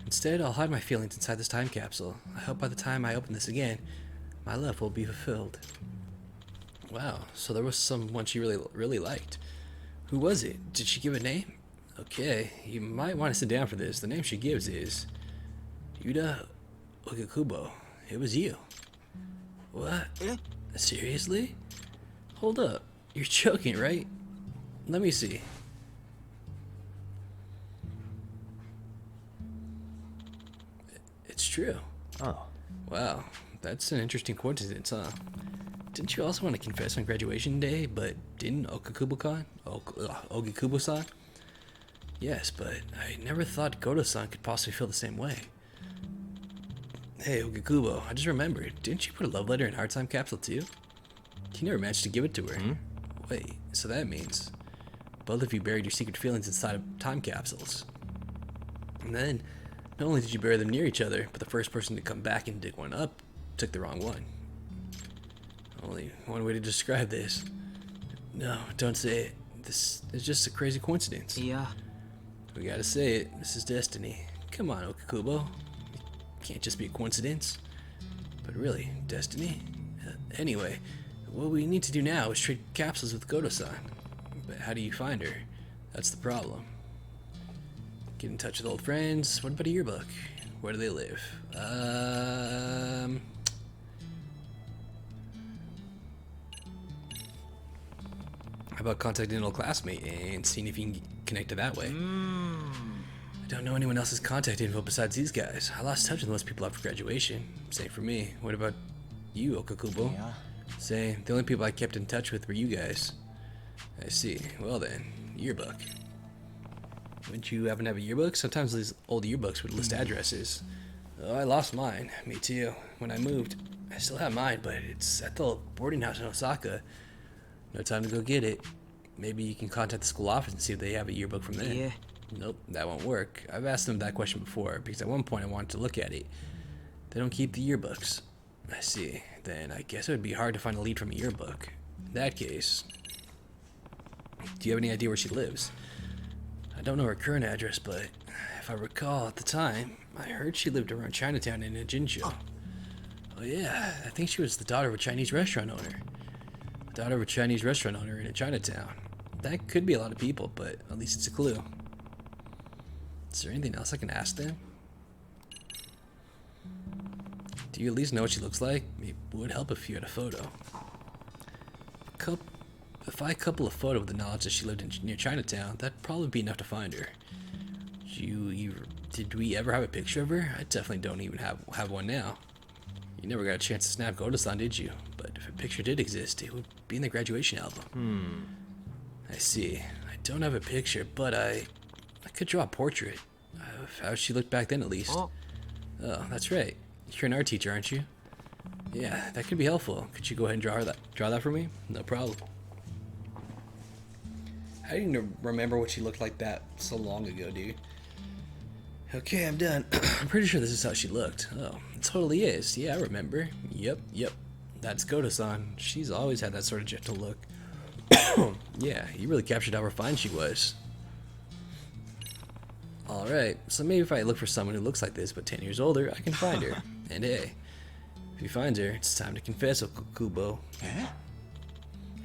Instead, I'll hide my feelings inside this time capsule. I hope by the time I open this again, my love will be fulfilled. Wow, so there was someone she really liked. Who was it? Did she give a name? Okay, you might want to sit down for this. The name she gives is Yuda Okakubo. It was you. What? Seriously? Hold up. You're joking, right? Let me see. It's true. Oh. Wow, that's an interesting coincidence, huh? Didn't you also want to confess on graduation day, but didn't Ogikubo-san? Yes, but I never thought Goto-san could possibly feel the same way. Hey, Ogikubo, I just remembered. Didn't you put a love letter in our time capsule too? You never managed to give it to her. Wait, so that means both of you buried your secret feelings inside of time capsules. And then, not only did you bury them near each other, but the first person to come back and dig one up took the wrong one. Only one way to describe this. No, don't say it. This is just a crazy coincidence. Yeah. We gotta say it. This is destiny. Come on, Okakubo. It can't just be a coincidence. But really, destiny? Anyway, what we need to do now is trade capsules with Goto-san. But how do you find her? That's the problem. Get in touch with old friends. What about a yearbook? Where do they live? How about contacting an old classmate and seeing if you can connect to that way? I don't know anyone else's contact info besides these guys. I lost touch with most people after graduation. Same for me. What about you, Okakubo? Yeah. Say, the only people I kept in touch with were you guys. I see. Well then, yearbook. Wouldn't you happen to have a yearbook? Sometimes these old yearbooks would list addresses. Oh, I lost mine. Me too. When I moved. I still have mine, but it's at the boarding house in Osaka. No time to go get it. Maybe you can contact the school office and see if they have a yearbook from there. Yeah. Nope, that won't work. I've asked them that question before, because at one point I wanted to look at it. They don't keep the yearbooks. I see. Then I guess it would be hard to find a lead from a yearbook. In that case, do you have any idea where she lives? I don't know her current address, but if I recall at the time, I heard she lived around Chinatown in Jinjo. Oh yeah, I think she was the daughter of a Chinese restaurant owner. The daughter of a Chinese restaurant owner in a Chinatown. That could be a lot of people, but at least it's a clue. Is there anything else I can ask them? Do you at least know what she looks like? It would help if you had a photo. If I couple a photo with the knowledge that she lived near Chinatown, that'd probably be enough to find her. Did we ever have a picture of her? I definitely don't even have one now. You never got a chance to snap Goto-san, did you? But if a picture did exist, it would be in the graduation album. I see. I don't have a picture, but I could draw a portrait. Of how she looked back then, at least. Oh, that's right. You're an art teacher, aren't you? Yeah, that could be helpful. Could you go ahead and draw that for me? No problem. I didn't even remember what she looked like that so long ago, dude. Okay, I'm done. I'm pretty sure this is how she looked. Oh, it totally is. Yeah, I remember. Yep. That's Goto-san. She's always had that sort of gentle look. Yeah, you really captured how refined she was. Alright, so maybe if I look for someone who looks like this but 10 years older, I can find her. And hey, if he finds her, it's time to confess, Okubo. Eh?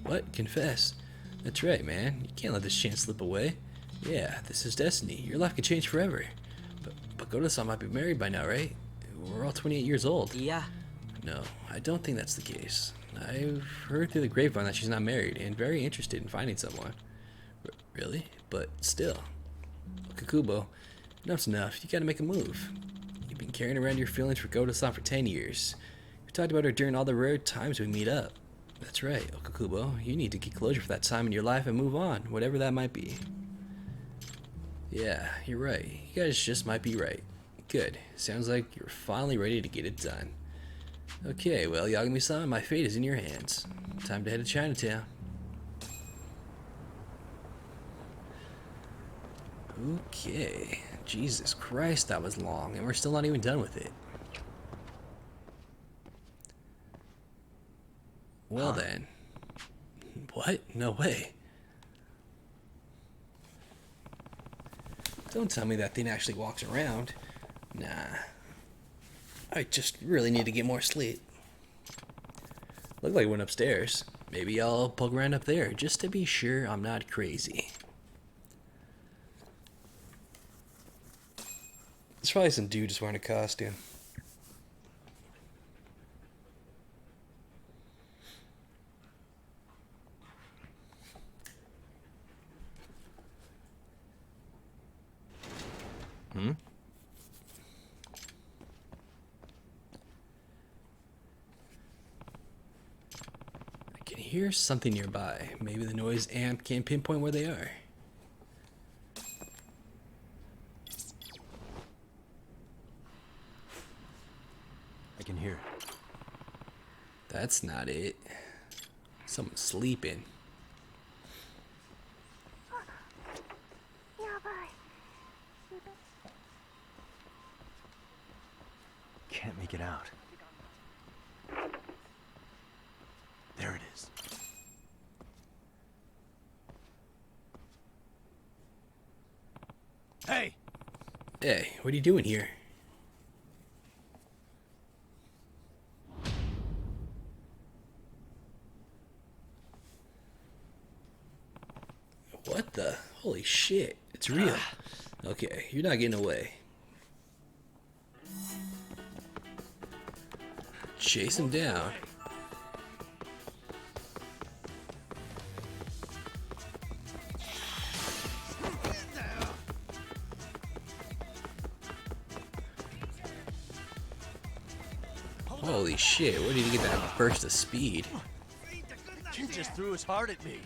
What? Confess? That's right, man. You can't let this chance slip away. Yeah, this is destiny. Your life can change forever. But Goto-san might be married by now, right? We're all 28 years old. Yeah. No, I don't think that's the case. I've heard through the grapevine that she's not married and very interested in finding someone. Really? But still. Okubo, enough's enough. You gotta make a move. You've been carrying around your feelings for Goto-san for 10 years. We've talked about her during all the rare times we meet up. That's right, Okubo. You need to get closure for that time in your life and move on, whatever that might be. Yeah, you're right. You guys just might be right. Good. Sounds like you're finally ready to get it done. Okay, well, Yagami-san, my fate is in your hands. Time to head to Chinatown. Okay. Jesus Christ, that was long, and we're still not even done with it. Well then. What? No way. Don't tell me that thing actually walks around. Nah. I just really need to get more sleep. Looked like it went upstairs. Maybe I'll poke around up there, just to be sure I'm not crazy. There's probably some dude just wearing a costume. I can hear something nearby. Maybe the noise amp can't pinpoint where they are. I can hear it. That's not it. Someone's sleeping. Can't make it out. There it is. Hey! Hey, what are you doing here? What the? Holy shit. It's real. Okay, you're not getting away. Chase him down. Holy shit, where did he get that burst of speed? He just threw his heart at me.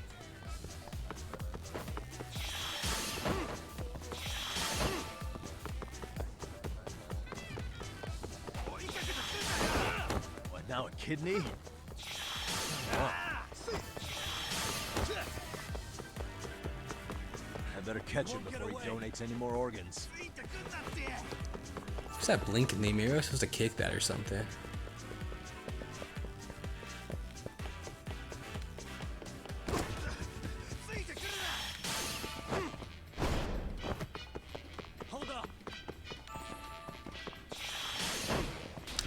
What, now a kidney? I better catch him before he donates any more organs. What's that blink in the mirror? I was supposed to kick that or something.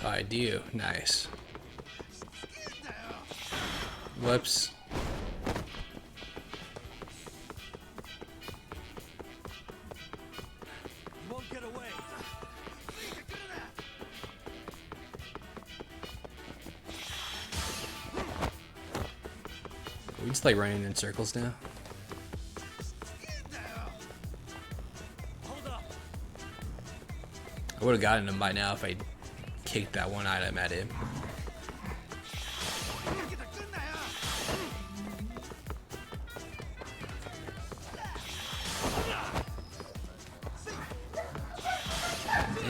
I do. Nice. Whoops. Won't get away. Are we just like running in circles now? I would have gotten him by now if I kicked that one item at him.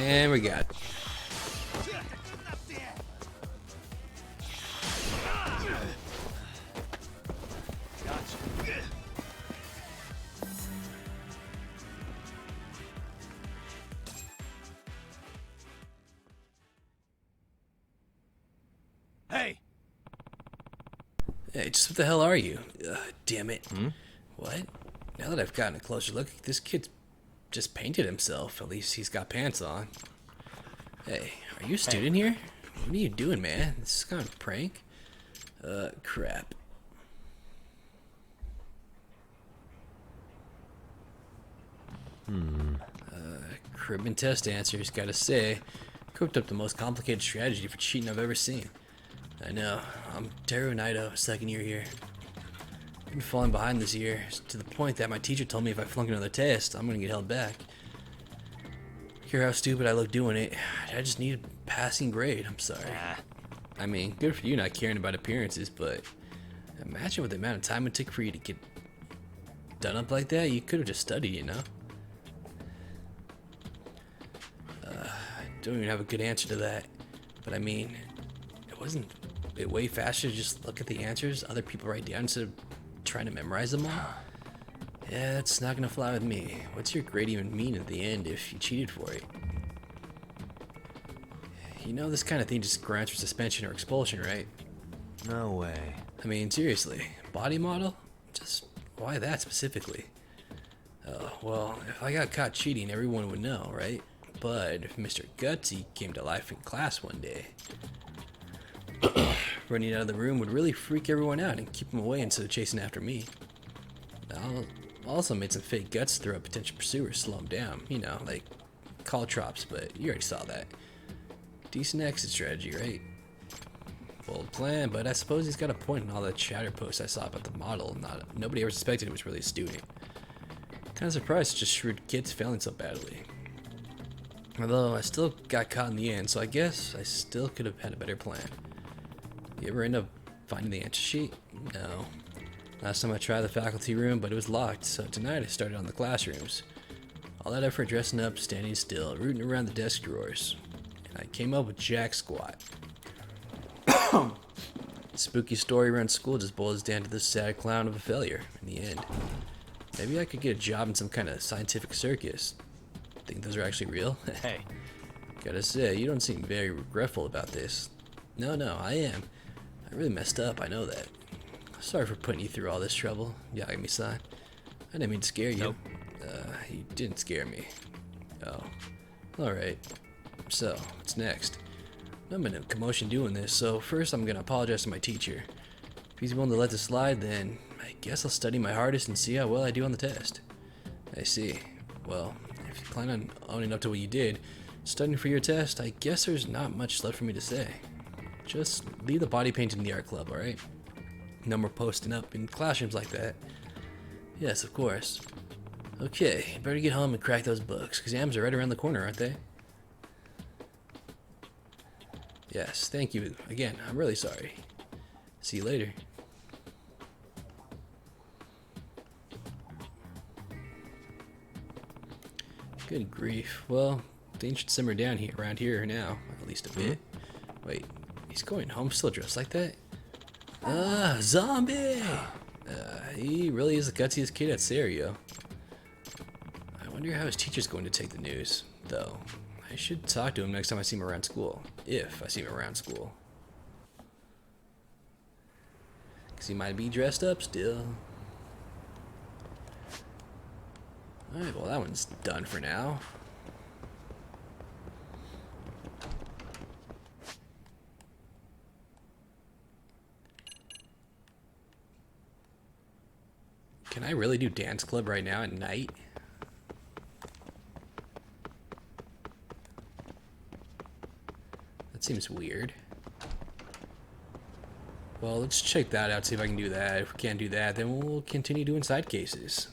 And we got it. Hey! Hey, just what the hell are you? Damn it. What? Now that I've gotten a closer look, this kid's just painted himself. At least he's got pants on. Hey, are you a student here? What are you doing, man? This is kind of a prank. Crap. Crib and test answers, gotta say. Cooked up the most complicated strategy for cheating I've ever seen. I know. I'm Teru Naito, second year here. I've been falling behind this year, to the point that my teacher told me if I flunk another test, I'm gonna get held back. Hear how stupid I look doing it. I just need a passing grade, I'm sorry. I mean, good for you not caring about appearances, but imagine what the amount of time it took for you to get done up like that. You could have just studied, you know? I don't even have a good answer to that. But I mean, wasn't it way faster to just look at the answers other people write down instead of trying to memorize them all? Yeah, it's not gonna fly with me. What's your grade even mean at the end if you cheated for it? You know this kind of thing just grants for suspension or expulsion, right? No way. I mean, seriously, body model? Just why that specifically? Oh, well, if I got caught cheating, everyone would know, right? But if Mr. Gutsy came to life in class one day, running out of the room would really freak everyone out and keep them away instead of chasing after me. I'll also made some fake guts through a potential pursuer, slow him down. You know, like call trops, but you already saw that. Decent exit strategy, right? Bold plan, but I suppose he's got a point in all the chatter posts I saw about the model. Nobody ever suspected it was really a student. Kind of surprised just shrewd kids failing so badly. Although I still got caught in the end, so I guess I still could have had a better plan. You ever end up finding the answer sheet? No. Last time I tried the faculty room, but it was locked, so tonight I started on the classrooms. All that effort dressing up, standing still, rooting around the desk drawers. And I came up with jack squat. Spooky story around school just boils down to this sad clown of a failure in the end. Maybe I could get a job in some kind of scientific circus. Think those are actually real? Hey. Gotta say, you don't seem very regretful about this. No, I am. I really messed up, I know that. Sorry for putting you through all this trouble, Yagami-san. I didn't mean to scare you. Nope. You didn't scare me. Oh. Alright. So, what's next? I'm in a commotion doing this, so first I'm gonna apologize to my teacher. If he's willing to let this slide, then I guess I'll study my hardest and see how well I do on the test. I see. Well, if you plan on owning up to what you did, studying for your test, I guess there's not much left for me to say. Just leave the body paint in the art club, alright? No more posting up in classrooms like that. Yes, of course. Okay, better get home and crack those books. Exams are right around the corner, aren't they? Yes, thank you. Again, I'm really sorry. See you later. Good grief. Well, things should simmer down here around here now, at least a bit. Wait, he's going home still dressed like that? Ah, zombie! He really is the gutsiest kid at Serio. I wonder how his teacher's going to take the news, though. I should talk to him next time I see him around school. If I see him around school. Because he might be dressed up still. Alright, well that one's done for now. Can I really do dance club right now at night? That seems weird. Well, let's check that out, see if I can do that. If we can't do that, then we'll continue doing side cases.